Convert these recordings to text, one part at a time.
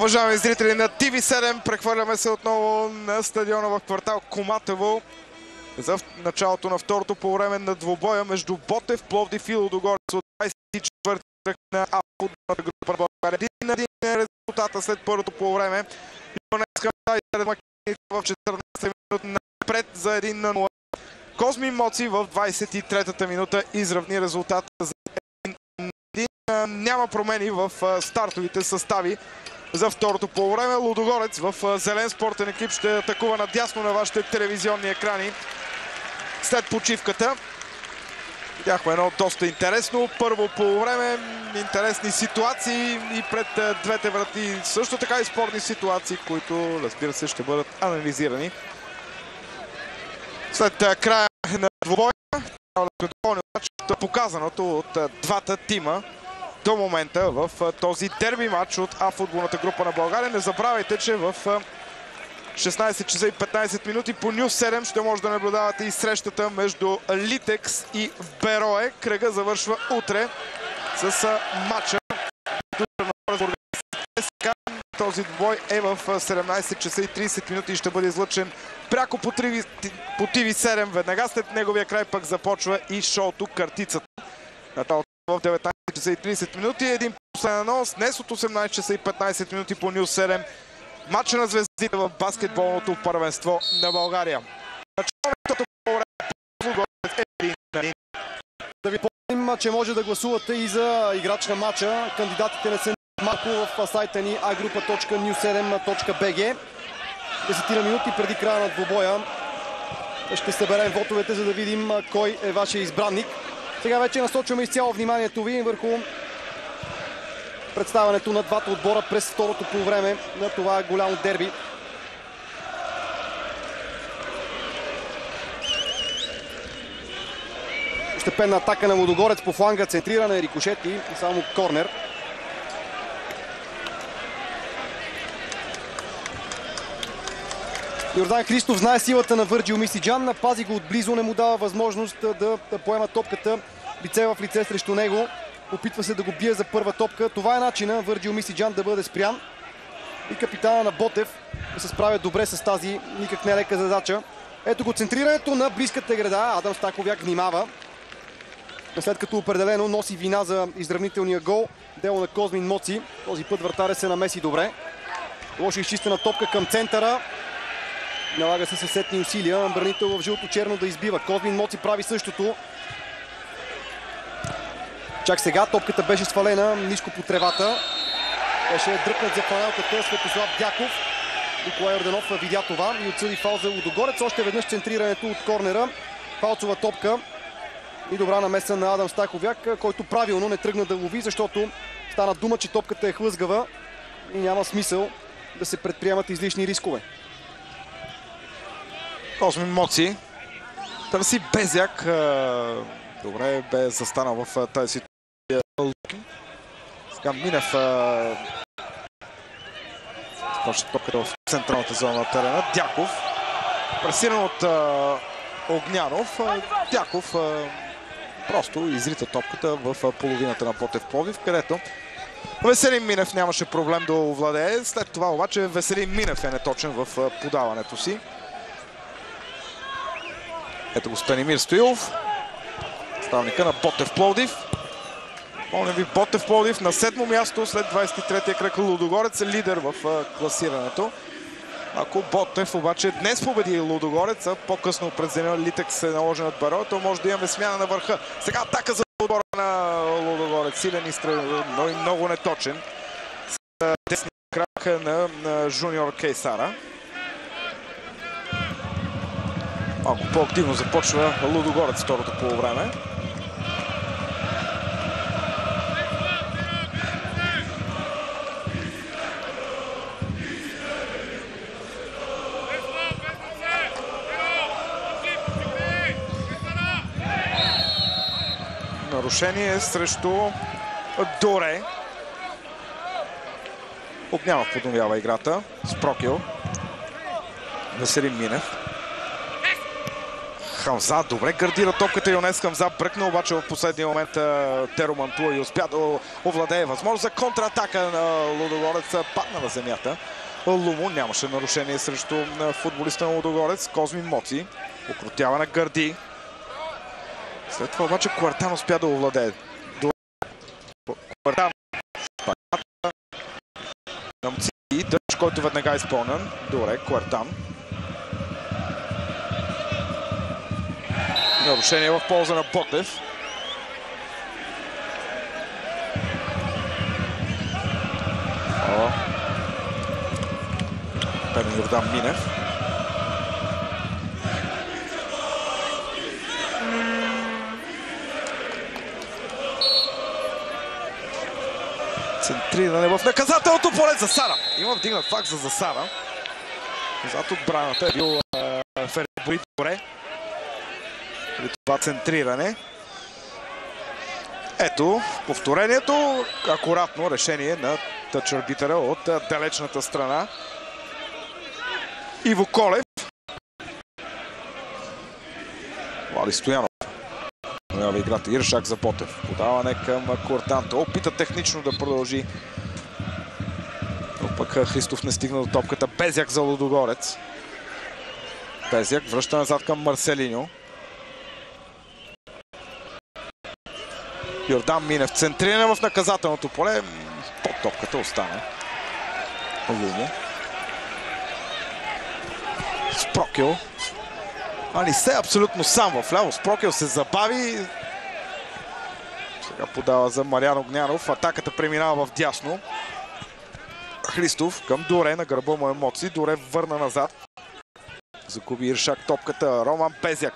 Уважаеми зрители на TV7, прехвърляме се отново на стадиона в квартал Коматево за началото на второто по време на двубоя между Ботев, Пловдив и Лудогорец от 24-ти кръг на футболната група на България. 1-1 резултата след първото по време. В 14 минути напред за 1-0. Козмин Моци в 23-та минута изравни резултата за 1-1. Няма промени в стартовите състави за второто полувреме. Лудогорец в зелен спортен екип ще атакува надясно на вашите телевизионни екрани след почивката. Видяхме едно доста интересно първо полувреме, интересни ситуации и пред двете врати също така и спорни ситуации, които разбира се ще бъдат анализирани. След края на двубоя показаното от двата тима до момента в този дерби матч от футболната група на България. Не забравяйте, че в 16 часа и 15 минути по Нюс 7 ще може да наблюдавате и срещата между Литекс и Берое. Кръга завършва утре с матча. Този двой е в 17 часа и 30 минути и ще бъде излъчен пряко по TV7. Веднага след неговия край пък започва и шоуто Картицата. В 19 часа и 30 минути един последен анонс. Днес от 18 часа и 15 минути по Нюс 7. Матча на звездите в баскетболното първенство на България. Да ви помним, че може да гласувате и за играч на матча. Кандидатите не са малко в сайта ни igrupa.news7.bg. 10 минути преди края на двубоя ще съберем вотовете, за да видим кой е вашия избранник. Сега вече насочваме изцяло вниманието ви върху представянето на двата отбора през второто полувреме на това голямо дерби. Постепенна атака на Лудогорец по фланга, центриране, рикошети и само корнер. Йордан Христов знае силата на Върджил Мисиджан, пази го отблизо, не му дава възможност да поема топката лице в лице срещу него. Опитва се да го бие за първа топка. Това е начина Върджил Мисиджан да бъде спрян. И капитана на Ботев да се справя добре с тази никак не лека задача. Ето го центрирането на близката града. Адам Стаковяк внимава. След като определено носи вина за изравнителния гол. Дело на Козмин Моци. Този път вратаря се намеси добре. Лошо изчистена топка към центъра. Налага се съсетни усилия. Бранител в жълто-черно да избива. Козмин Моци прави същото. Чак сега топката беше свалена ниско по тревата. Беше дръпнат за панелката Светослав Дяков. Николай Орденов видя това и отсъди фал за Лудогорец. Още веднъж центрирането от корнера. Фалцова топка и добра намеса на Адам Стаковяк, който правилно не тръгна да лови, защото стана дума, че топката е хлъзгава и няма смисъл да се предприемат излишни рискове. Козмин Моци търси Безяк. Добре, бе застанал в тази ситуация. Сега Минев почва топката в централната зона на терена. Дяков пресиран от Огнянов. Дяков просто изрита топката в половината на Ботев Пловдив, където Веселин Минев нямаше проблем да овладее. След това обаче Веселин Минев е неточен в подаването си. Ето го Станимир Стоилов, ставника на Ботев Пловдив. Помня ви, Ботев Пловдив на 7-мо място след 23-я кръг. Лудогорец е лидер в класирането. Ако Ботев обаче днес победи Лудогорец, а по-късно през деня Литекс се наложи над Берое, то може да имаме смяна на върха. Сега атака за отбора на Лудогорец. Силен изстрел, но и много неточен. С десния крак на Жуниор Кейсара. Малко по-активно започва Лудогорец второто полувреме. Нарушение срещу Доре. Огнянов подновява играта с Прокил. Веселин Минев. Хамза добре гардира топката. Йонес Хамза бръкна обаче в последния момент Теро Мантуа и успя да овладее възможност за контратака на Лудогорец. Падна на земята. Лумо нямаше нарушение срещу футболиста на Лудогорец. Козмин Моци окрутява на Гърди. След това обаче Квартан успя да овладее. Квартан на Мци, дъж, който веднага е изпълнен. Добре, Квартан. Нарушение в полза на Ботев. Петър Йордан Минев. Центриране в наказателното поле. Засада. Има вдигнат факт за засада. Зад отбраната е бил Фербори добре. При това центриране. Ето повторението. Акуратно решение на тъч арбитъра от далечната страна. Иво Колев. Вали Стоянов. Наява играта. Иршак за Ботев. Подаване към Квартанта. Опита технично да продължи. Но пък Христов не стигна до топката. Безяк за Лудогорец. Безяк връща назад към Марселиньо. Йордан Минев. Центриране в наказателното поле. Под топката остана. Лумо. Спрокел. Анисе абсолютно сам в ляво. Спрокел се забави. Сега подава за Мариан Огнянов. Атаката преминава в дясно. Христов към Доре. На гърба му емоции. Доре върна назад. Загуби Иршак топката. Роман Безяк.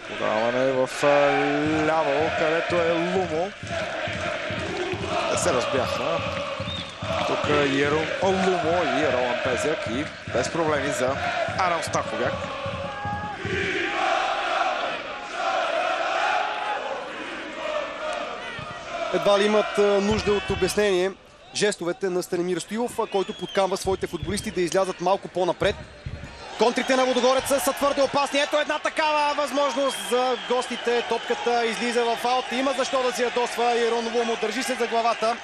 Подаване в ляво, където е Лумо. Не се разбяха. Тук е Лумо и Роман Безяк и без проблеми за Арам Стаховяк. Едва ли имат нужда от обяснение жестовете на Станимир Стоилов, който подкамва своите футболисти да излязат малко по-напред. Контрите на Лудогорец са твърде опасни. Ето една такава възможност за гостите. Топката излиза в аут. Има защо да си ядосва. Ерон Лумо държи се за главата.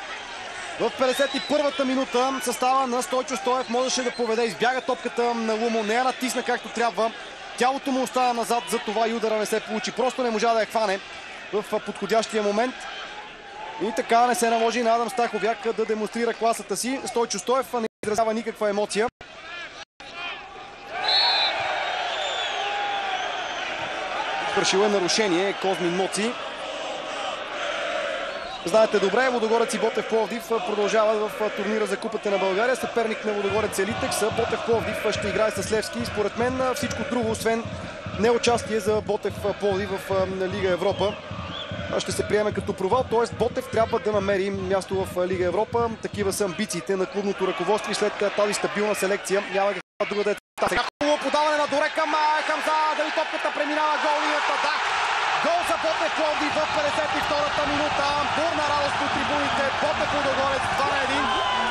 В 51-та минута състава на Стойчо Стоев можеше да поведе. Избяга топката на Лумо. Не я натисна както трябва. Тялото му остава назад, за това и удара не се получи. Просто не можа да я хване в подходящия момент. И така не се наложи на Адам Стаховяк да демонстрира класата си. Стойчо Стоев не изразява никаква емоция. Вършил е нарушение Козмин Моци. Знаете добре, Лудогорец и Ботев Пловдив продължават в турнира за Купата на България. Съперник на Лудогорец е Литекс. Ботев Пловдив ще играе с Левски. Според мен всичко друго, освен неучастие за Ботев Пловдив в Лига Европа, ще се приеме като провал. Т.е. Ботев трябва да намери място в Лига Европа. Такива са амбициите на клубното ръководство и след тази стабилна селекция няма каква друга да е. Сега хубаво подаване на Доре към Хамза. Дали топката преминава гол линията? Да! Гол за Ботев Пловдив в 52-та минута. Бурна радост по трибуните. Ботев Лудогорец 2-1.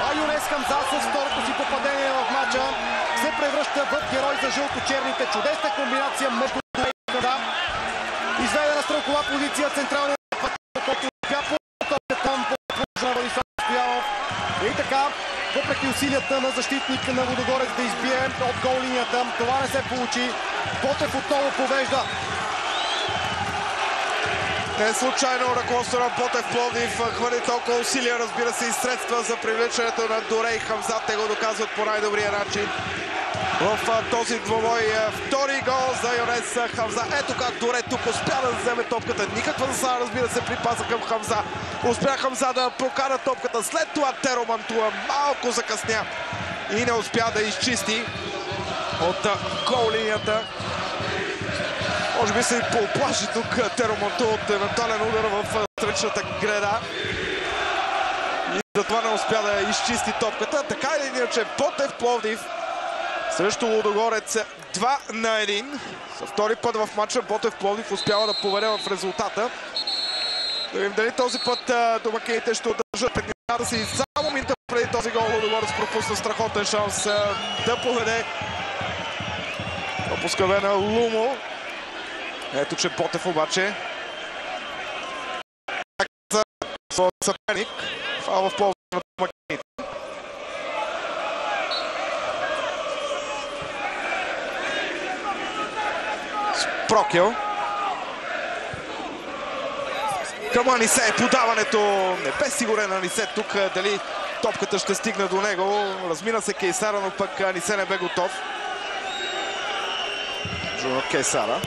А Юнес Хамза с второто си попадение в матча се превръща в герой за жълто-черните. Чудесна комбинация между Доре и Хамза. Изведе на стрелкова позиция централния път, който успя по топката на Владислав Стоянов. И така, въпреки усилията на защитник на Лудогорец да избие от гол линията, това не се получи. Ботев отново повежда. Не случайно ръководство на Ботев Пловдив хвърли толкова усилия, разбира се, и средства за привличането на Доре и Хамза. Те го доказват по най-добрия начин в този двобой. Втори гол за Юнес Хамза. Ето как Доре тук успя да вземе топката. Никаква засада, разбира се, при паса към Хамза. Успя Хамза да прокара топката. След това Теро Мантуа малко закъсня и не успя да изчисти от гол линията. Може би се и поплаши тук Теро Мантуа от евентуален удар в страничната града. И затова не успя да изчисти топката. Така или иначе, Ботев Пловдив срещу Лудогорец 2-1. За втори път в матча Ботев Пловдив успява да поведе в резултата. Да видим дали този път домакините ще удържат преднята си. Само минута преди този гол Лудогорец пропусна страхотен шанс да поведе Пропуска бе на Лумо. Ето, че Ботев обаче за своя съперник. Фаул в полза на домакините. Прокел. Към Анисе. Подаването не бе сигурен Анисе тук дали топката ще стигне до него. Размина се Кейсара, но пък Анисе не бе готов. Жуниор Кейсара.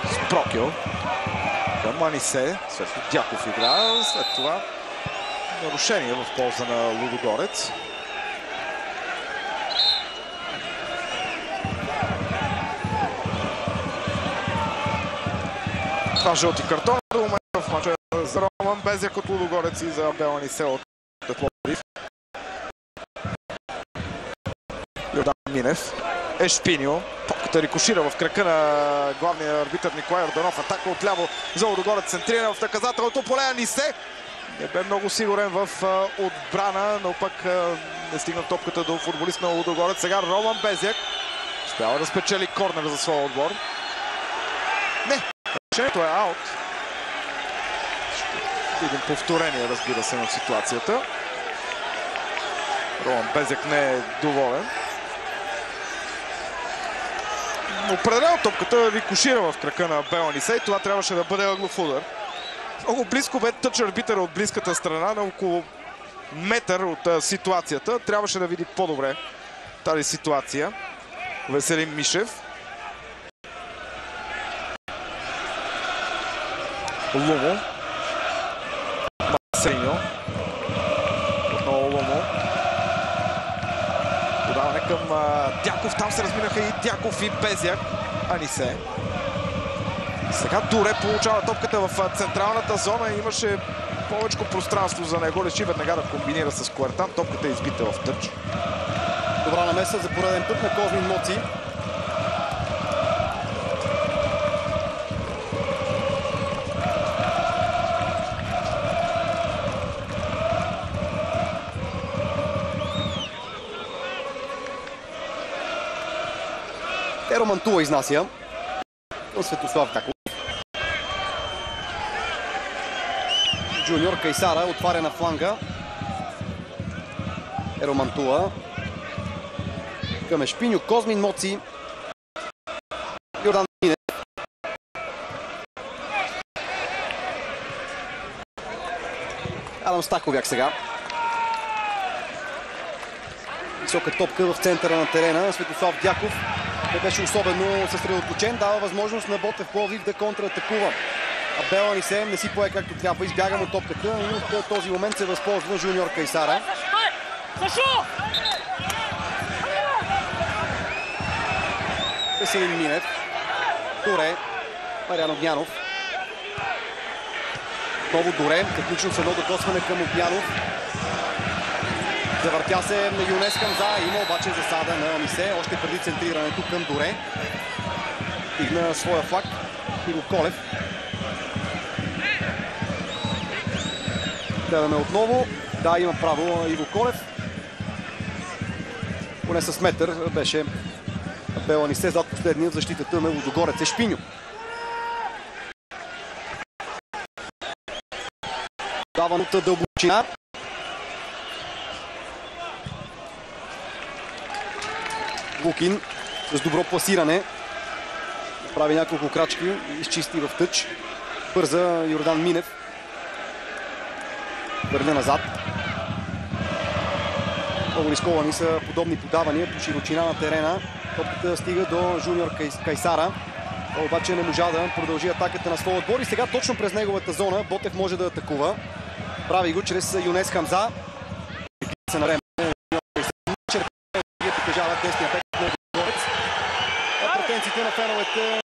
С Прокел. Към Анисе. Светло Дяков игра. След това нарушение в полза на Лудогорец. Това жълти картон до момента в мача за Роман Безяк от Лудогорец и за Абел Анисе от Пловдив. Йордан Минев. Ешпиньо. Топката рикошира в крака на главния арбитър Николай Йорданов. Атака отляво за Лудогорец, центрира в наказателното поле. Анисе не бе много сигурен в отбрана, но пък не стигна топката до футболист на Лудогорец. Сега Роман Безяк успява да спечели корнер за своя отбор. Не! Решението е аут. Ще видим повторение, разбира се, на ситуацията. Роман Безяк не е доволен. Определено топката рикошира в крака на Абел Анисе и това трябваше да бъде ъглов удар. Много близко бе тъч арбитъра от близката страна, на около метър от ситуацията. Трябваше да види по-добре тази ситуация. Веселин Мишев. Лумо. Марсеньо. Отново Лумо. Подаване към Дяков. Там се разминаха и Дяков и Безяк. Анисе. Сега Дуре получава топката в централната зона. Имаше повече пространство за него. Реши веднага да комбинира с Куертан. Топката е избита в тъч. Добра намеса за пореден път на Козмин Моци. Еро Мантула изнася от Светослав Дяков. Жуниор Кейсара отваря на фланга. Еро Мантула. Към Ешпиньо, Козмин Моци. Йордан Минев. Адам Стаховяк сега. Висока топка в центъра на терена. Светослав Дяков не беше особено съсредоточен. Дава възможност на Ботев Пловдив да контратакува. Абел Анисе не си пое както трябва. Избяга му топката и от този момент се възползва Жуниор Кейсара. Веселин Минев. Дуре. Мариан Огнянов. Отново Дуре. Технично с едно докосване към Огнянов. Завъртя се на Юнес Хамза. Има обаче засада на Анисе. Още преди центрирането към Дуре. Стигна своя флаг. Иво Колев. Гледаме отново. Да, има право Иво Колев. Поне с метър беше Абел Анисе зад последния в защитата на Лудогорец. Ешпиньо. Даваната дълбочина. Лукин с добро пласиране. Прави няколко крачки и изчисти в тъч. Бърза Йордан Минев. Върне назад. Много рисковани са подобни подавания по широчина на терена. Топката стига до Жуниор Кейсара. Обаче не можа да продължи атаката на своя отбор и сега точно през неговата зона Ботев може да атакува. Прави го чрез Юнес Хамза. Притежава тесния пет на Лудогорец. Претенциите на феновете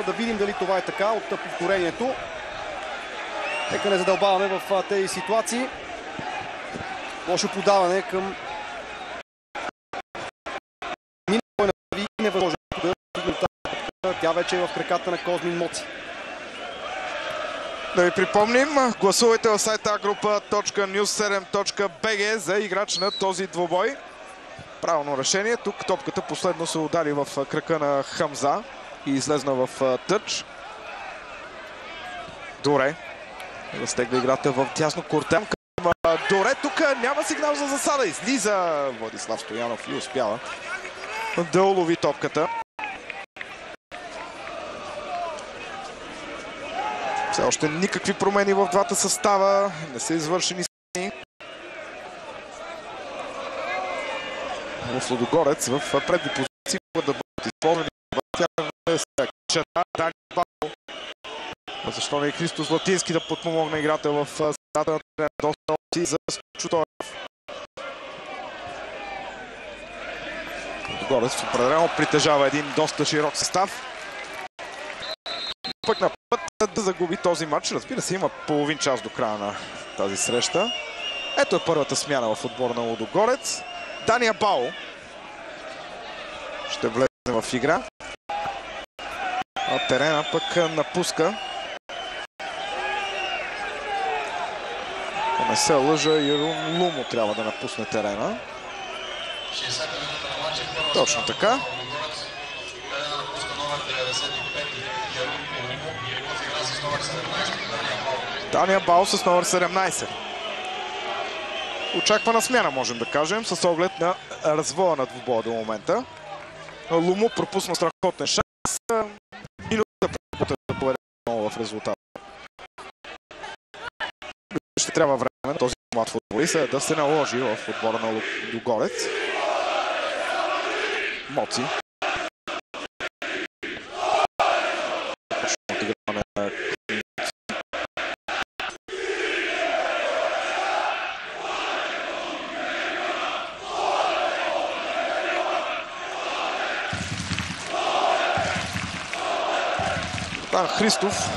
да видим дали това е така от повторението. Нека не задълбаваме в тези ситуации. Лошо подаване към Минев, направи невъзможно да стигне. Тя вече е в краката на Козмин Моци. Да ви припомним, гласувайте в сайта agrupa.news7.bg за играч на този двубой. Правилно решение. Тук топката последно се удари в крака на Хамза и излезна в тъч. Доре разтегля играта в тясно. Кортян към Доре. Тук няма сигнал за засада. Излиза Владислав Стоянов и успява да улови топката. Все още никакви промени в двата състава. Не са извършени смени. В Лудогорец в предни позиции могат да бъдат използвани. Дани Бао. Защо не е Христо Златински да подпомогне играта в средата на терена. Доста опции за Чутоев. Лудогорец определено притежава един доста широк състав. Пък на път да загуби този матч. Разбира се, има половин час до края на тази среща. Ето е първата смяна в отбора на Лудогорец. Дания Бао ще влезе в игра. А терена пък напуска. Ако не се лъжа, Ирун Лумо трябва да напусне терена. Точно така. Дания Бао с номер 17. Очаквана смяна, можем да кажем, с оглед на развоя на двубоя до момента. Лумо пропусна страхотен шанс. Минута да поведе много в резултата. Ще трябва време на този млад футболист да се наложи в отбора на Лудогорец. Моци. Христов.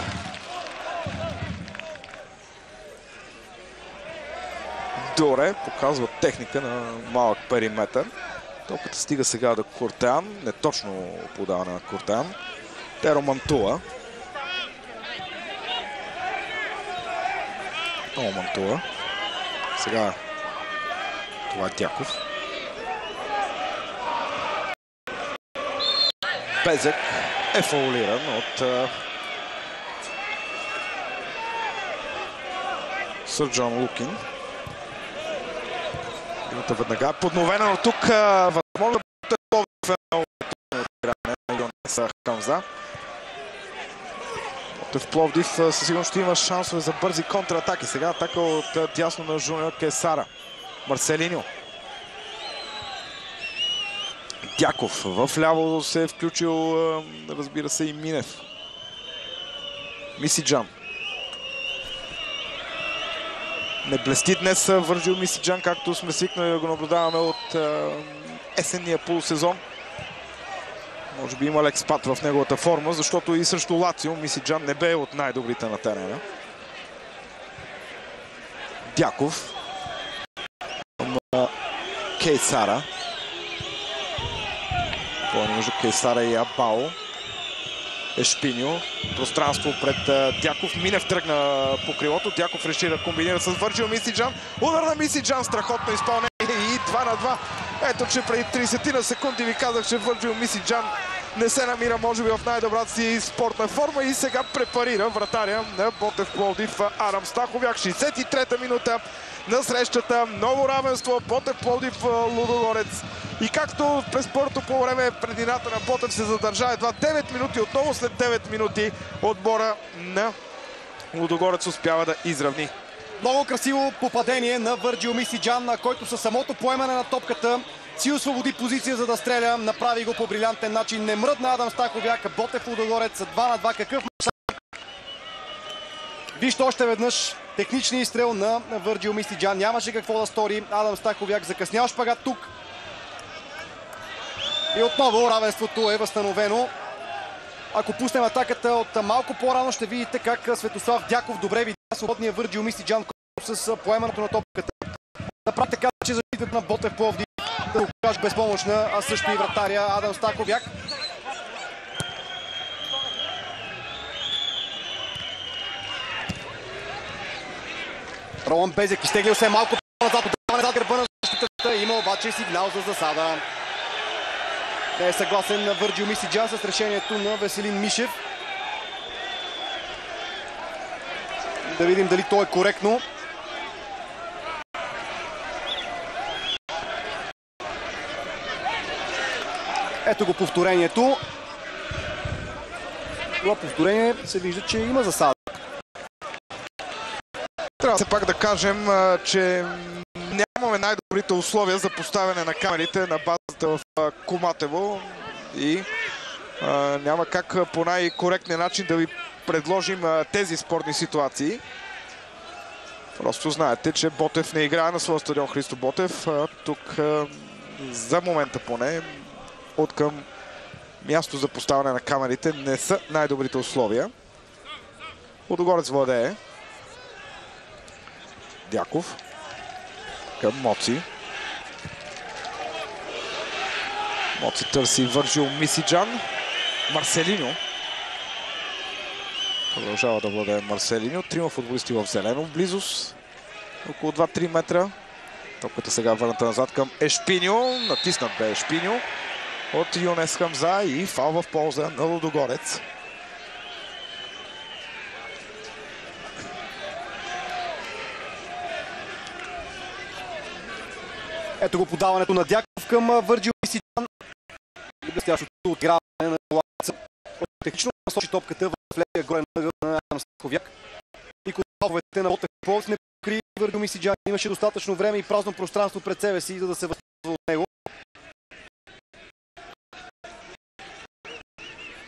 Доре показва техника на малък периметър. Топката стига сега до Кортян. Не точно подава на Кортян. Теро Мантула. Много Мантула. Сега това е Дяков. Безек е фаулиран от Сърджан Лукин. Минута веднага подновена, но тук възможно да бъде много игране на Йонеса Хамза. В Пловдив със сигурност ще има шансове за бързи контратаки. Сега атака от дясно на Жуниор Кейсара. Марселиньо. Дяков в ляво се е включил, разбира се, и Минев. Мисиджан. Не блести днес Върджил Мисиджан, както сме свикнали да го наблюдаваме от есенния полусезон. Може би има лек спад в неговата форма, защото и срещу Лацио Мисиджан не бе от най-добрите на терена. Дяков. Кейсара. Между Кейсара и Абао. Ешпиньо. Пространство пред Дяков. Минев тръгна по крилото. Дяков реши да комбинира с Върджил Мисиджан. Удар на Мисиджан. Страхотно изпълнение и 2-2. Ето, че преди 30 на секунди ви казах, че Върджил Мисиджан не се намира, може би, в най-добрата си спортна форма и сега препарира вратаря на Ботев Пловдив Адам Стаховяк. 63-та минута на срещата. Ново равенство. Ботев Пловдив Лудогорец. И както през първото по време предината на Ботев се задържа едва 9 минути, отново след 9 минути отбора на Лудогорец успява да изравни. Много красиво попадение на Върджил Мисиджан, който със самото поемане на топката си освободи позиция, за да стреля. Направи го по брилянтен начин. Не мръдна Адам Стаховяк. Ботев Лудогорец 2-2. Какъв мач! Вижте още веднъж техничния изстрел на Върджил Мисиджан. Нямаше какво да стори. Адам Стаховяк закъснял шпагат тук. И отново равенството е възстановено. Ако пуснем атаката от малко по-рано, ще видите как Светослав Дяков добре видя свободния Върджил Мисиджан с поемането на топката. Направи така, че защитата на Ботев Пловдив да го окаже безпомощна, а също и вратаря Адам Стаховяк. Ролан Безек изтеглил се малко назад, отдаване зад гърба на защитата. Има обаче сигнал за засада. Не е съгласен на Върджил Мисиджан с решението на Веселин Мишев. Да видим дали то е коректно. Ето го повторението. Това повторение се вижда, че има засада. Трябва все пак да кажем, че нямаме най-добрите условия за поставяне на камерите на базата в Куматево и няма как по най-коректния начин да ви предложим тези спортни ситуации. Просто знаете, че Ботев не играе на своя стадион Христо Ботев. Тук за момента поне от към място за поставяне на камерите не са най-добрите условия. Лудогорец владее. Дяков към Моци. Моци търси Върджил Мисиджан. Марселиньо. Продължава да владее Марселиньо. Трима футболисти в зелено в близост. Около 2-3 метра. Топката сега върната назад към Ешпиньо. Натиснат бе Ешпиньо от Юнес Хамза и фал в полза на Лудогорец. Ето го подаването на Дяков към Върджил Мисиджан. Блестящото отиграване на Лаца. Технично насочи топката в левия горен ъгъл на Стаховяк. И контратаковете на Ботев Пловдив не покри Върджил Мисиджан. Имаше достатъчно време и празно пространство пред себе си, за да се възползва от него.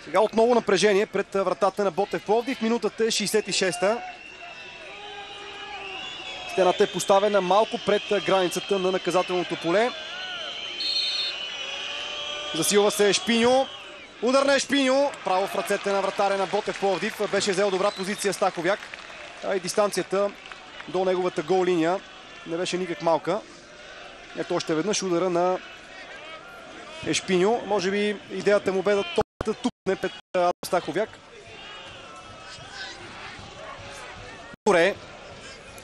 Сега отново напрежение пред вратата на Ботев Пловдив. Минутата е 66-та. Стената е поставена малко пред границата на наказателното поле. Засилва се Ешпиньо. Удар на Ешпиньо. Право в ръцете на вратаря на Ботев Пловдив. Беше взел добра позиция Стаховяк. А и дистанцията до неговата гол линия не беше никак малка. Ето още веднъж удара на Ешпиньо. Може би идеята му бе да топката тупне пред Стаховяк. Добре.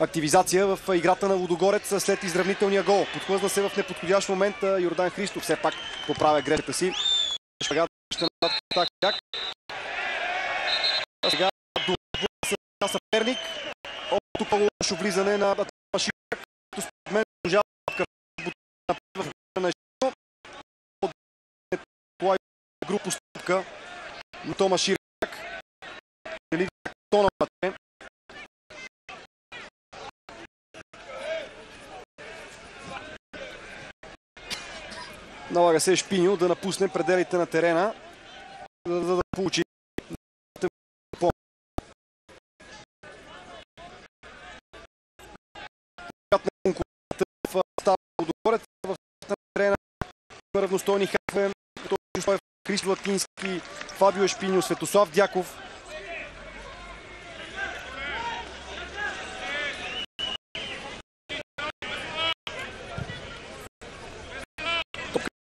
Активизация в играта на Лудогорец след изравнителния гол. Подхлъзна се в неподходящ момент Йордан Христов. Все пак поправя грешката си. Сега до съперник. От тук лошо влизане на Маширак. Според мен продължава на група стъпка. Но то Маширак. Налага се Ешпиньо да напусне пределите на терена, за да получи в става Лудогорец в терена. Равностойни хаве, Христо Латински, Фабио Ешпиньо, Светослав Дяков.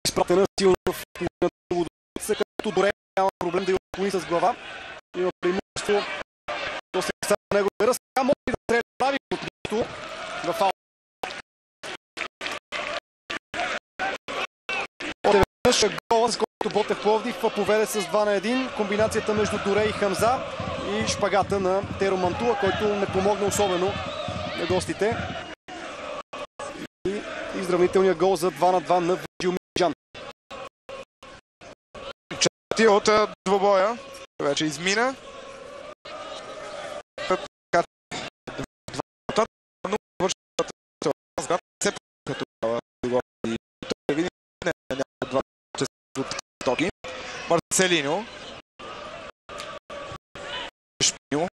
Изпратена силно в половината на Лудогорец, като Доре няма проблем да има отклони с глава. Има преимущество. То се каса на него ръст. Сега може да трябва да прави от нищо в фал. Още веднъж гола, с който Ботев Пловдив поведе с 2-1. Комбинацията между Доре и Хамза и шпагата на Теро Мантула, който не помогна особено на гостите. И изравнителният гол за 2-2 на Върджил Мисиджан. От двобоя вече измина. Марселиньо. Ешпиньо.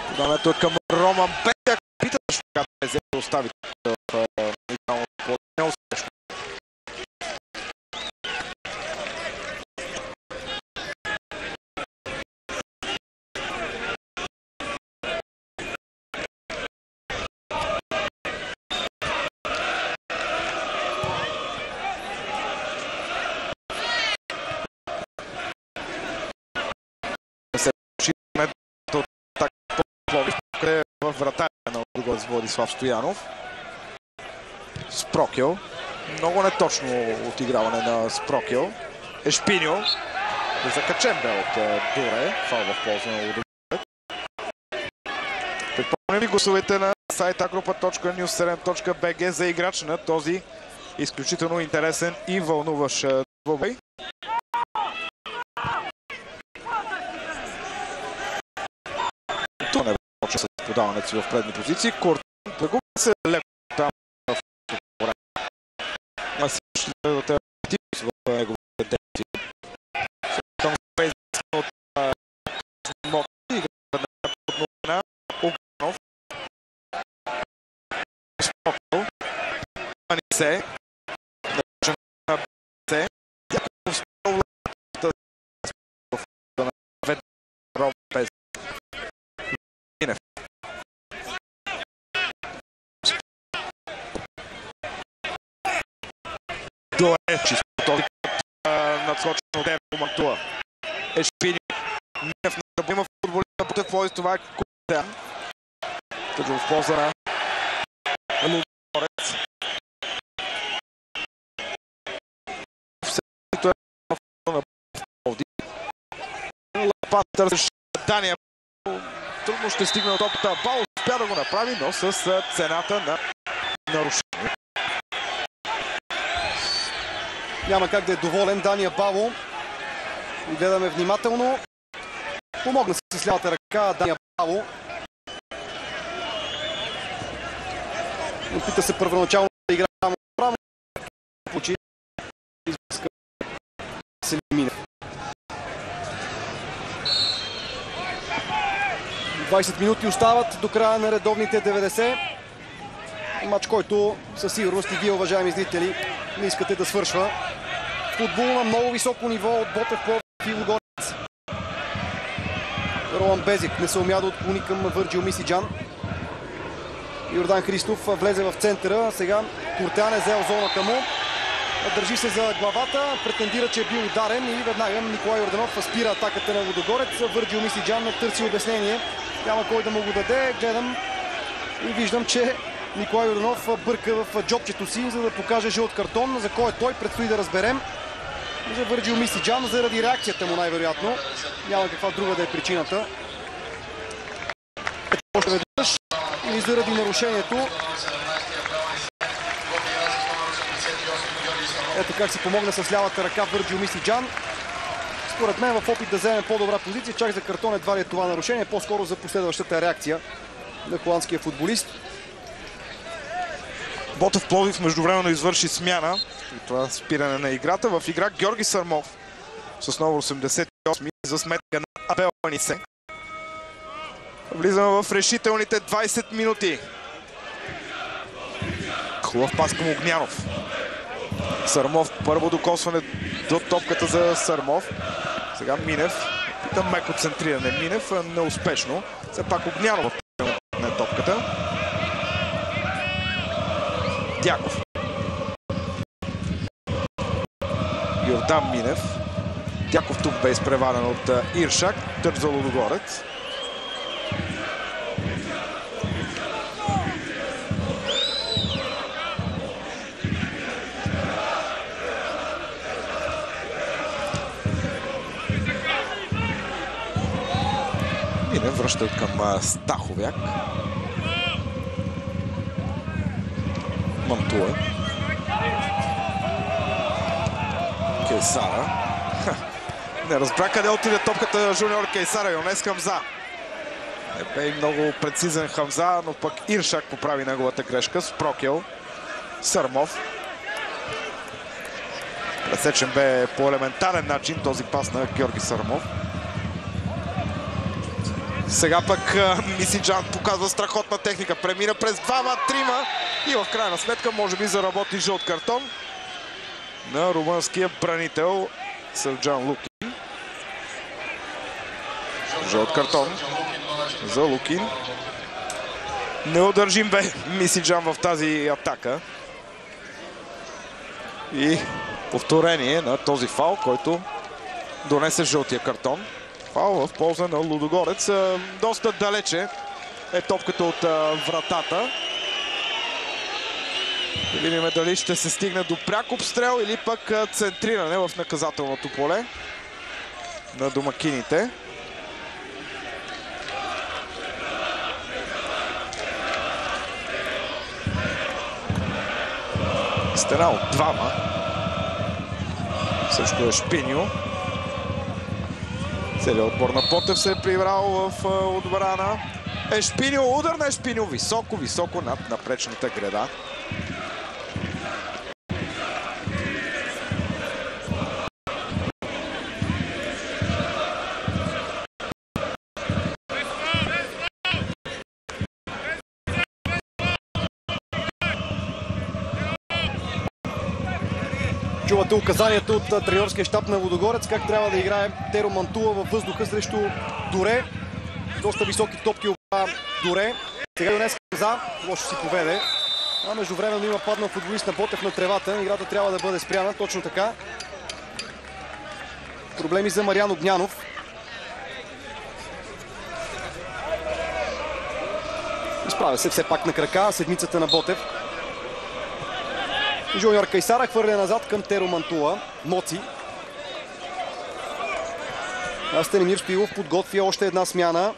Подаването е към Роман Петяк. Питаш как да остави в игрално поле. Неуспешно. вратаря на Лудогорец Владислав Стоянов. Спрокел. Много неточно отиграване на Спрокел. Ешпиньо. Закачен бе от Дуре. Фал в полза на Лудогорец. Припомням ви гласовете на сайта grupa.news7.bg за играч на този изключително интересен и вълнуващ двубой. Това не почва с подаването си в предни позиции. Кортан загуби се леко там в време. А също да в неговите действия. Там се изисква от Моти, игра под новина, Огнянов. Спокол. Анисе. На Се. Яков Спокол. Да Роб без Минев. Доечи с този надскочен от Ево Мантуа. Ешпиньо. Минев на Ръбима футболиста против Лойс. Това е Куртян. Тъжо в полза на Лудогорец. Всето е на Пловдив. Лапата с Дания. Трудно ще стигне от топата. Бал успя да го направи, но с цената на нарушение. Няма как да е доволен Дания Бало. Гледаме внимателно. Помогна се с лявата ръка Дания Бало. Опита се първоначално да игра право. Получи изблъска се мине. 20 минути остават до края на редовните 90. Мач, който със сигурност и вие, уважаеми зрители, не искате да свършва. Футбол на много високо ниво от Ботев Пловдив и Лудогорец. Ролан Безик не се умя да отклони към Върджил Мисиджан. Йордан Христов влезе в центъра. Сега Куртян е взел зоната му. Държи се за главата, претендира, че е бил ударен и веднага Николай Йорданов спира атаката на Лудогорец. Върджил Мисиджан търси обяснение. Няма кой да му го даде. Гледам и виждам, че Николай Йорданов бърка в джобчето си, за да покаже жълт картон. За кой е той, предстои да разберем. За Върджил Мисиджан, заради реакцията му най-вероятно. Няма каква друга да е причината. Още веднъж или заради нарушението. Ето как си помогна с лявата ръка Върджил Мисиджан. Според мен в опит да вземе по-добра позиция, чак за картон едва ли е това нарушение, по-скоро за последващата реакция на холандския футболист. Ботев Пловдив междувременно извърши смяна. И това спиране на играта. В игра Георги Сърмов с номер 88 за сметка на Абел Анисе. Влизаме в решителните 20 минути. Хубав пас към Огнянов. Сърмов, първо докосване до топката за Сърмов. Сега Минев. Питам меко центриране. Минев неуспешно. Все пак Огнянов на топката. Дяков. Йордан Минев. Дяков тук бе изпреварен от Иршак. Тъч за Лудогорец. Минев връщат към Стаховяк. Мантуа. Кейсара. Не разбра къде отиде топката жуниор Кейсара. Йонес Хамза. Не бе и много прецизен Хамза, но пък Иршак поправи неговата грешка. Спрокел. Сърмов. Пресечен бе по елементарен начин този пас на Георги Сърмов. Сега пък Мисиджан показва страхотна техника. Премина през двама-трима и в крайна сметка може би заработи жълт картон на румънския бранител Сърджан Лукин. Жълт картон за Лукин. Неудържим бе Мисиджан в тази атака. И повторение на този фаул, който донесе жълтия картон. Фаул в полза на Лудогорец. Доста далече е топката от вратата. Да видим дали ще се стигне до пряк обстрел или пък центриране в наказателното поле на домакините. Стена от двама. Също е Шпиньо. Целият отбор на Ботев се е прибрал в отбрана. Шпиньо, удар на Шпиньо, високо над напречната града. Чувате указанията от треньорския щаб на Лудогорец как трябва да играе Теро Мантула във въздуха срещу Доре. Доста високи топки обра Доре. Сега донес за, лошо си поведе. А междувременно има паднал футболист на Ботев на тревата. Играта трябва да бъде спряна, точно така. Проблеми за Мариан Огнянов. Изправя се все пак на крака седмицата на Ботев. Жуниор Кайсара хвърля назад към Теро Мантула. Моци. Станимир Стоилов подготвя още една смяна.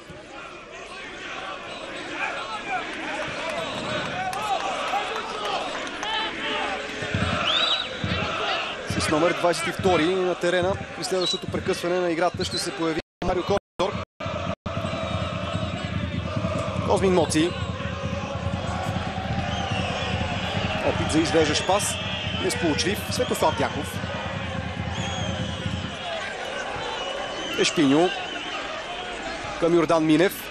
С номер 22 на терена при следващото прекъсване на играта ще се появи Марио Корзор. Козмин Моци. Опит за извеждащ пас. Несполучлив. Светослав Дяков. Шпиньо. Към Йордан Минев.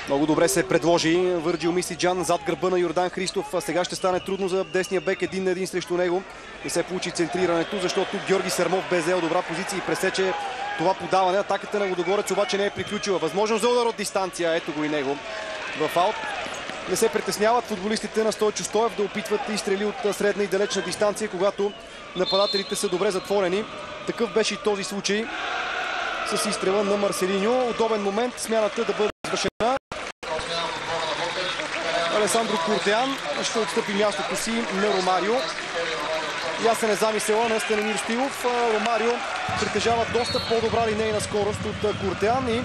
Много добре се предложи Върджил Мисиджан зад гърба на Йордан Христов. Сега ще стане трудно за десния бек 1-1 срещу него. Не се получи центрирането, защото Георги Сърмов бе взел добра позиция и пресече това подаване. Атаката на Лудогорец обаче не е приключила. Възможност за удар от дистанция. Ето го и него в аут. Не се притесняват футболистите на Стойчо Стоев да опитват изстрели от средна и далечна дистанция, когато нападателите са добре затворени. Такъв беше и този случай с изстрела на Марселиньо. Удобен момент смяната да бъде извършена. Алесандро Куртеан ще отстъпи мястото си на Ромарио. Ясен е замисъла на Станимир Стоилов. Ромарио притежава доста по-добра линейна скорост от Куртеан и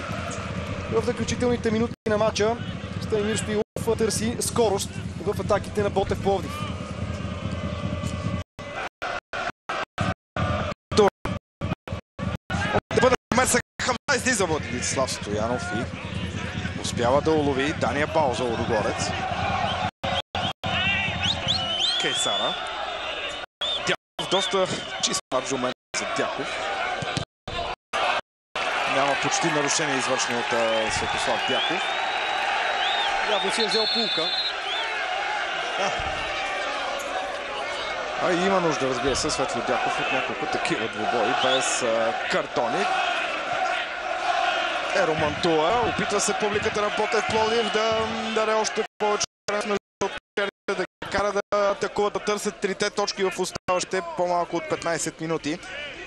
в заключителните минути на матча Станимир Стоилов търси скорост в атаките на Ботев Пловдив. Излиза Владислав Стоянов и успява да улови Дания Бауза Лудогорец. Кейсара. Дяков доста чист матч до мен за Дяков. Няма почти нарушение извършено от Светослав Дяков. Явно си е взел пулка. И има нужда, разбира се, Светло Дяков от няколко такива двубои без картони. Теро Мантула. Опитва се публиката на Ботев Пловдив да даде още повече да кара да атакуват, да търсят трите точки в оставащите по-малко от 15 минути.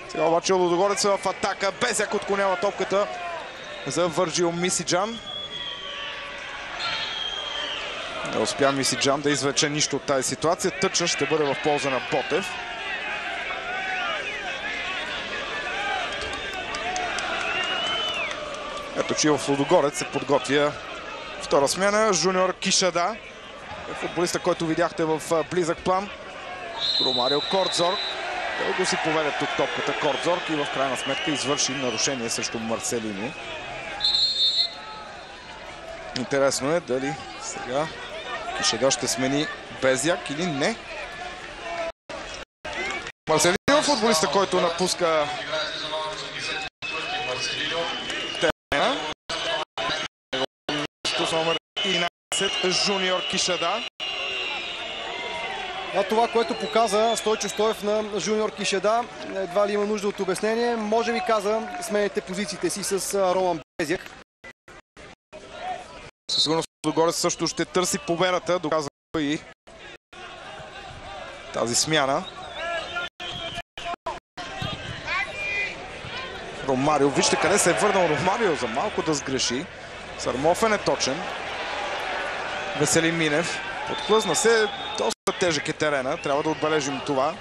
Сега обаче Лудогорец в атака. Безяк отклонява топката за Върджил Мисиджан. Не успя Мисиджан да извлече нищо от тази ситуация. Тъча ще бъде в полза на Ботев. Ето, че в Лудогорец се подготвя втора смяна. Жуниор Кишада е футболиста, който видяхте в близък план. Ромарио Корзор. Дълго си поведе тук топката Корзор и в крайна сметка извърши нарушение срещу Марселини. Интересно е дали сега Кишада ще смени Безяк или не. Марселини е футболиста, който напуска терена. С номер 11 Жуниор Кишада. Това, което показа Стойчо Стоев на Жуниор Кишада, едва ли има нужда от обяснение. Може би каза, смените позициите си с Роман Безяк. Със сигурност Лудогорец също ще търси победата, доказва и тази смяна. Ромарио, вижте къде се е върнал Ромарио за малко да сгреши. Сърмов е неточен. Веселин Минев. Отхлъзна се. Доста тежък е терена. Трябва да отбележим това.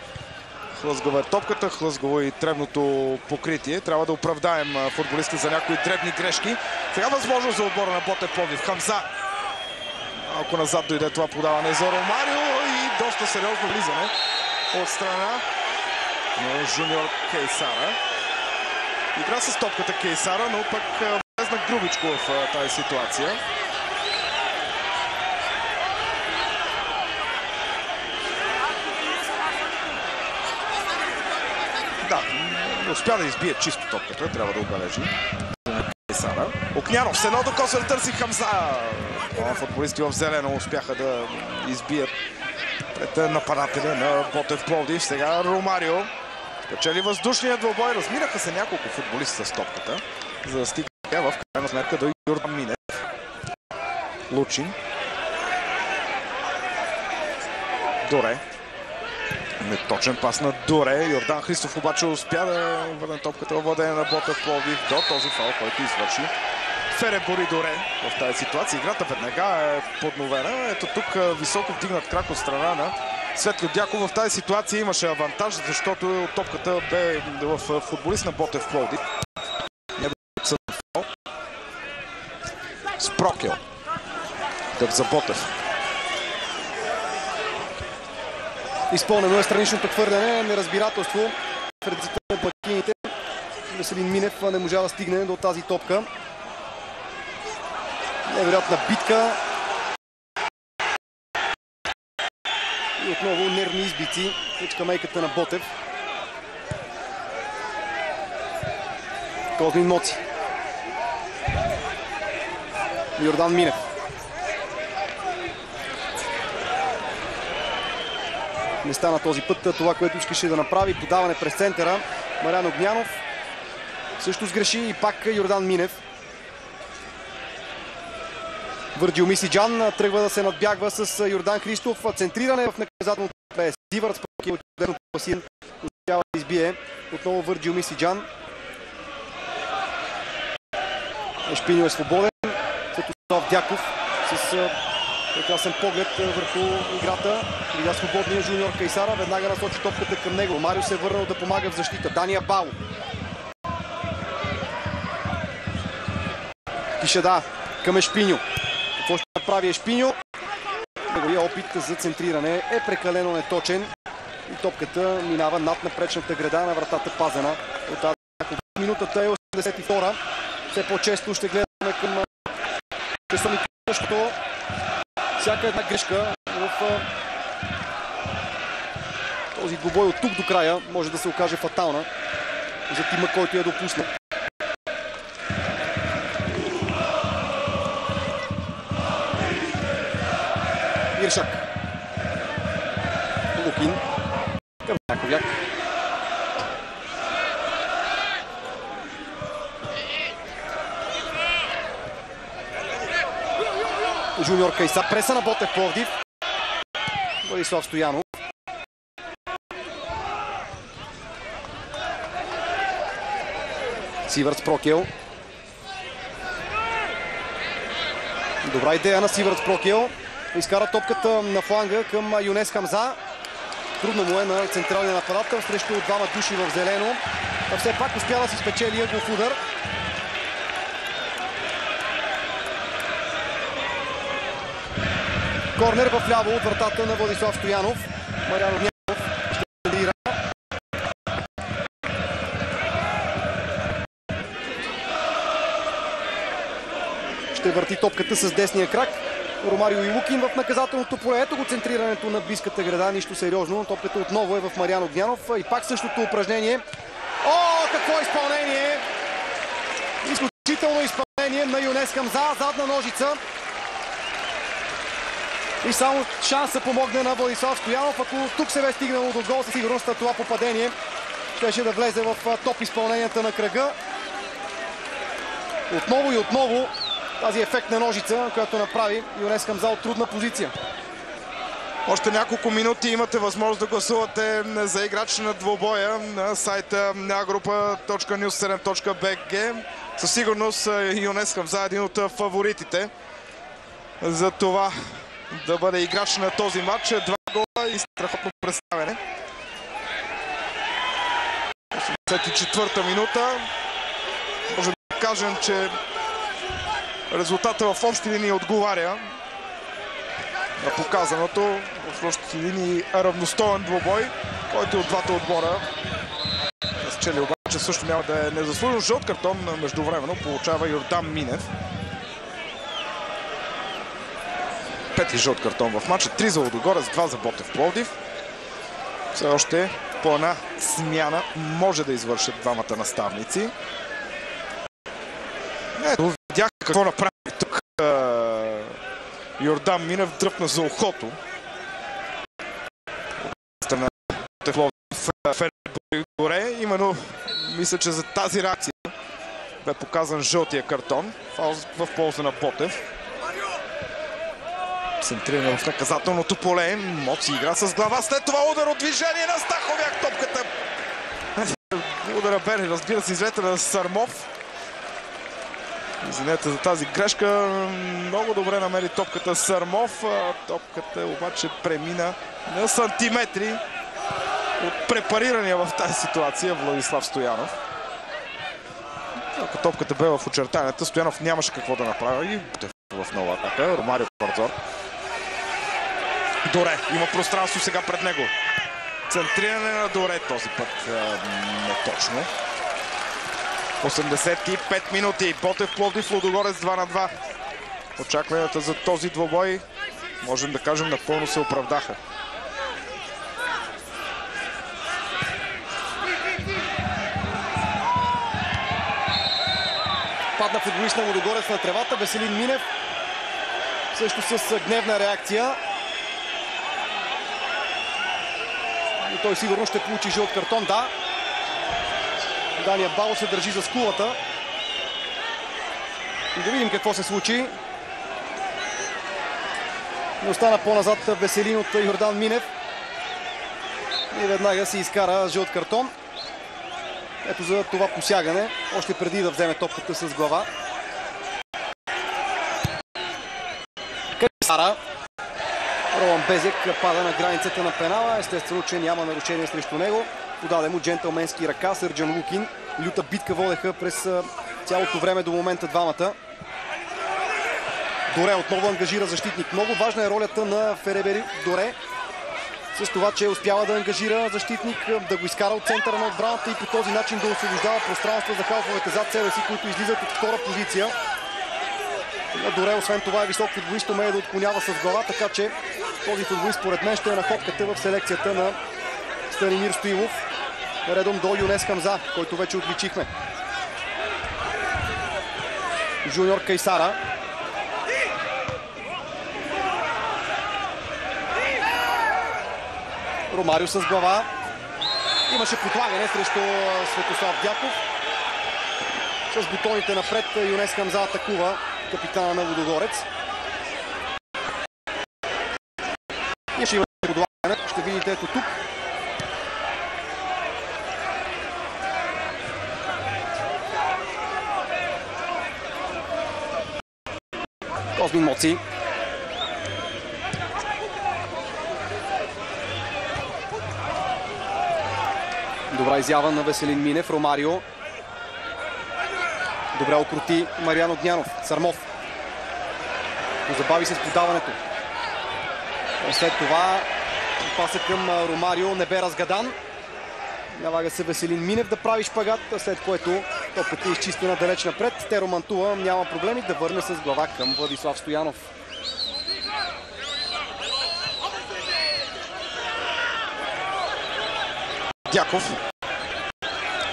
Хлъзгава е топката, хлъзгаво и тревното покритие. Трябва да оправдаем футболиста за някои дребни грешки. Сега възможност за отбора на Ботев Пловдив. Хамза. Малко назад дойде това подаване за Ромарио и доста сериозно влизане от страна на Жуниор Кейсара. Игра с топката Кейсара, но пък влезна грубичко в тази ситуация. Да, успя да избие чисто топката, трябва да отбележи. Кейсара. Окнянов с едно докосване търси Хамза. Футболисти в зелено успяха да избият пред нападателя на Ботев Пловдив. Сега Ромарио печели въздушният двобой. Размираха се няколко футболисти с топката, за да стигне в крайна сметка до Йордан Минев. Лучин. Доре. Неточен пас на Доре. Йордан Христов обаче успя да върне топката във владение на Ботев Пловдив до този фал, който извърши Феребори Доре в тази ситуация. Играта веднага е подновена. Ето тук високо вдигнат крак от страна на Светло Дяков. В тази ситуация имаше авантаж, защото топката бе в футболист на Ботев Пловдив. Спрокел. Тъп за Ботев. Изпълнено е страничното хвърляне, неразбирателство в редиците на платините. Веселин Минев не можа да стигне до тази топка. Невероятна битка. И отново нервни избици от скамейката на Ботев. Козмин Моци. Йордан Минев. Не стана този път това, което искаше да направи. Подаване през центъра. Мариан Огнянов също сгреши и пак Йордан Минев. Върджил Мисиджан тръгва да се надбягва с Йордан Христов. Центриране в наказателното поле. Сивърц пък от чудесно пасин. Успява да избие. Отново Върджил Мисиджан. Ешпиньо е свободен. Светослав Дяков с прекрасен поглед върху играта. Видя свободния Жуниор Кейсара. Веднага насочи топката към него. Марио се е върнал да помага в защита. Дания Бао. Кишеда към Ешпиньо. Какво ще направи Ешпиньо? Неговия опит за центриране е прекалено неточен. И топката минава над напречната града на вратата пазена. От тази минутата е 82-а. Все по-често ще гледаме към Кесони Кошкото. Всяка една грешка в този двубой от тук до края може да се окаже фатална за тима, който я допусна. Иршак. Лукин. Към Яковяк. Жуниор Кейса. Преса на Ботев Пловдив. Владислав Стоянов. Сивърц Прокел. Добра идея на Сивърц Прокел. Изкара топката на фланга към Юнес Хамза. Трудно му е на централния нападател срещу двама души в зелено. А все пак успя да си спечели ъглов удар. Корнер в ляво от вратата на Владислав Стоянов. Мариан Огнянов ще центрира. Ще върти топката с десния крак. Ромарио и Лукин в наказателното поле. Ето го центрирането на близката града. Нищо сериозно. Топката отново е в Мариан Огнянов. И пак същото упражнение. О, какво изпълнение! Изключително изпълнение на Юнес Хамза. Задна ножица. И само шанса помогне на Владислав Стоянов. Ако тук се бе стигнало до гол, със сигурност това попадение щеше да влезе в топ изпълненията на кръга. Отново и отново тази ефектна ножица, която направи Юнес Хамза от трудна позиция. Още няколко минути имате възможност да гласувате за играч на двобоя на сайта agrupa.news7.bg. Със сигурност Юнес Хамза е един от фаворитите за това да бъде играч на този матч. 2 гола и страхотно представяне. 84-та минута. Може да кажем, че резултата в общи линии отговаря на показаното. В общи линии равностоен двубой, който от двата отбора спечели, обаче също няма да е незаслужен. Жълт картон междувременно получава Йордан Минев. Пети жълт картон в матча. 3 за Лудогорец, 2 за Ботев Пловдив. Все още по една смяна може да извършат двамата наставници. Ето, видях какво направи тук Йордан Минев, дръпна за ухото. Страна в горе. Именно мисля, че за тази реакция бе показан жълтия картон в полза на Ботев. Центриране в наказателното поле. Моци игра с глава. След това удар от движение на Стаховяк. Топката. Удара бе, разбира се, излета на Сърмов. Извинете за тази грешка. Много добре намери топката Сърмов. Топката обаче премина на сантиметри от препарирания в тази ситуация Владислав Стоянов. Ако топката бе в очертанията, Стоянов нямаше какво да направи. И в нова атака. Ромарио Кварцор. Доре. Има пространство сега пред него. Центриране на Доре. Този път не точно. 85 минути. Ботев Пловдив, Лудогорец 2-2. Очакванията за този двубой, можем да кажем, напълно се оправдаха. Падна футболист на Лудогорец на тревата. Веселин Минев също с гневна реакция. И той сигурно ще получи жълт картон. Да. Дания Бало се държи за скулата. И да видим какво се случи. Не остана по-назад Веселин от Йордан Минев. И веднага си изкара жълт картон. Ето за това посягане, още преди да вземе топката с глава. Кайсара. Ролан Безек пада на границата на пенала. Естествено, че няма нарушение срещу него. Подаде му джентълменски ръка. Сърджан Лукин. Люта битка водеха през цялото време до момента двамата. Доре отново ангажира защитник. Много важна е ролята на Феребери Доре. С това, че успява да ангажира защитник, да го изкара от центъра на отбраната и по този начин да освобождава пространство за халфовете зад себе си, които излизат от втора позиция. Доре, освен това, е висок футболист, умее да отклонява с глава, така че този футболист според мен ще е находката в селекцията на Станимир Стоилов. Редом до Юнес Хамза, който вече отличихме. Жуниор Кайсара. Ромарио с глава. Имаше подлагане срещу Светослав Дяков. С бутоните напред Юнес Хамза атакува капитана на Лудогорец. И ще има подлагане. Ще видите ето тук. Козмин Моци. Добра изява на Веселин Минев. Ромарио. Добре окрути Мариан Огнянов. Сърмов. Забави се с подаването. След това паса към Ромарио не бе разгадан. Налага се Веселин Минев да прави шпагат, след което топката е изчистена далеч напред. Теро Мантула няма проблеми да върне с глава към Владислав Стоянов. Дяков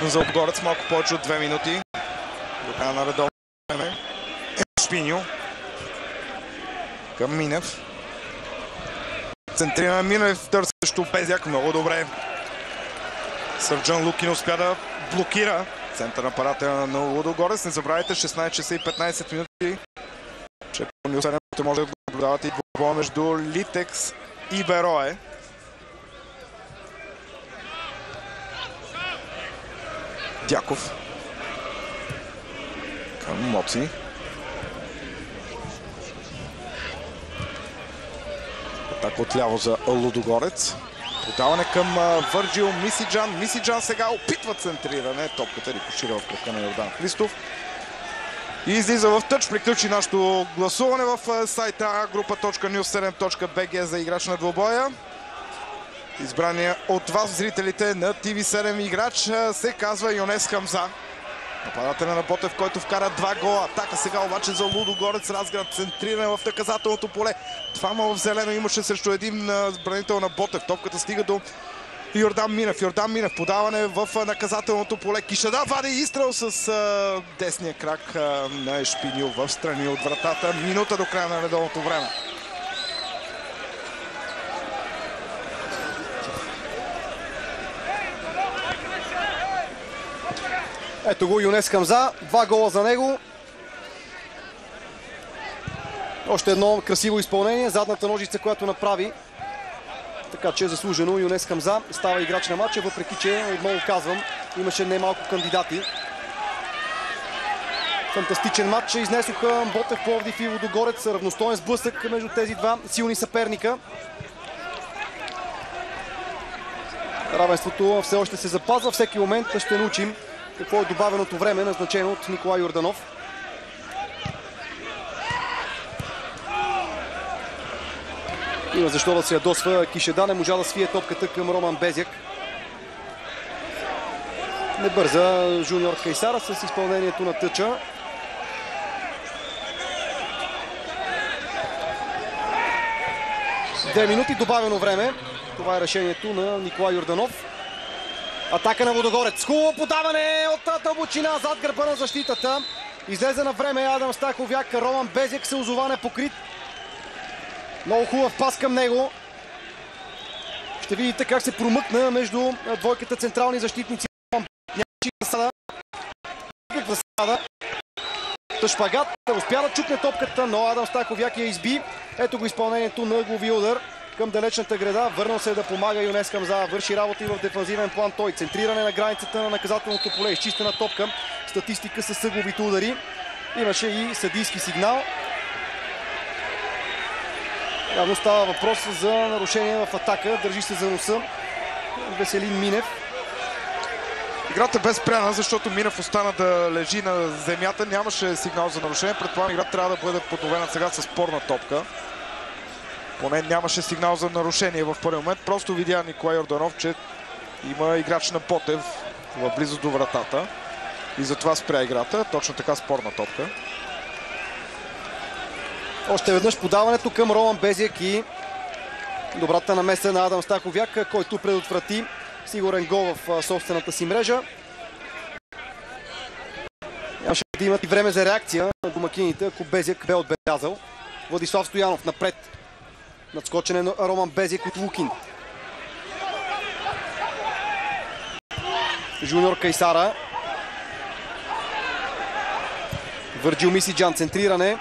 за Лудогорец, малко повече от 2 минути. До края на редовно време. Шпиньо към Минев. Центриране Минев, търсещо Безяк, много добре. Сърджан Лукин успя да блокира център на парата на Лудогорец. Не забравяйте, 16 часа и 15 минути. Че по Нюс може да наблюдавате и двубоя между Литекс и Берое. Дяков към Моци. Така отляво за Лудогорец. Подаване към Върджил Мисиджан. Мисиджан сега опитва центриране. Топката рикошира в кръка на Йордан Христов. И излиза в тъч. Приключи нашето гласуване в сайта grupa.news7.bg за играч на двубоя. Избрания от вас, зрителите на TV7 играч, се казва Юнес Хамза. Нападателя на Ботев, който вкара 2 гола. Атака сега обаче за Лудогорец. Разград, центриране в наказателното поле. Двама в зелено имаше срещу един бранител на Ботев. Топката стига до Йордан Минев. Йордан Минев, подаване в наказателното поле. Кишада вади изстрел с десния крак на Ешпинил в страни от вратата. Минута до края на редовното време. Ето го Юнес Хамза, 2 гола за него. Още едно красиво изпълнение, задната ножица, която направи. Така че заслужено Юнес Хамза става играч на матча, въпреки че, отново казвам, имаше немалко кандидати. Фантастичен матч изнесоха Ботев, Пловдив и Лудогорец. Равностоен сблъсък между тези два силни съперника. Равенството все още се запазва, всеки момент ще научим какво е добавеното време, назначено от Николай Йорданов. Има защо да се ядосва Кишеда, не можа да свие топката към Роман Безяк. Не бърза Жуниор Кайсара с изпълнението на тъча. Две минути добавено време. Това е решението на Николай Йорданов. Атака на Лудогорец. Хубаво подаване от дълбочина зад гърба на защитата. Излезе на време Адам Стаховяк. Роман Безяк се озова покрит. Много хубав пас към него. Ще видите как се промъкна между двойката централни защитници. Някаква засада. Шпагат. Успя да чукне топката, но Адам Стаховяк я изби. Ето го изпълнението на ъглови удар към далечната града. Върнал се да помага Юнес Хамза. Върши работа и в дефанзивен план той. Центриране на границата на наказателното поле. Изчистена топка. Статистика с ъгловите удари. Имаше и съдийски сигнал. Явно става въпрос за нарушение в атака. Държи се за носа Веселин Минев. Играта бе спряна, защото Минев остана да лежи на земята. Нямаше сигнал за нарушение. Предполагам, играта трябва да бъде подновена сега с спорна топка. Поне нямаше сигнал за нарушение в първи момент. Просто видя Николай Йорданов, че има играч на Ботев в близост до вратата. И затова спря играта. Точно така спорна топка. Още веднъж подаването към Роман Безяк и добрата намеса на Адам Стаховяк, който предотврати сигурен гол в собствената си мрежа. Нямаше да имат и време за реакция на домакините, ако Безяк бе отбелязал. Владислав Стоянов напред. Надскочене на Роман Безяк от Лукин. Жуниор Кайсара. Върджил Мисиджан, центриране.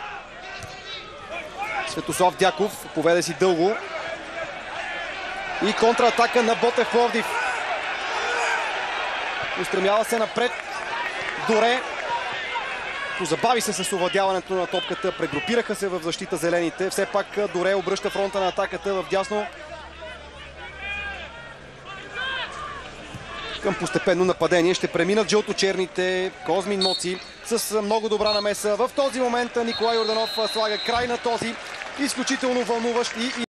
Светослав Дяков поведе си дълго. И контратака на Ботев Пловдив. Устремява се напред. Доре. Позабави се с овладяването на топката. Прегрупираха се в защита зелените. Все пак Доре обръща фронта на атаката в дясно. Към постепенно нападение ще преминат жълто-черните. Козмин Моци с много добра намеса. В този момент Николай Йорданов слага край на този изключително вълнуващ и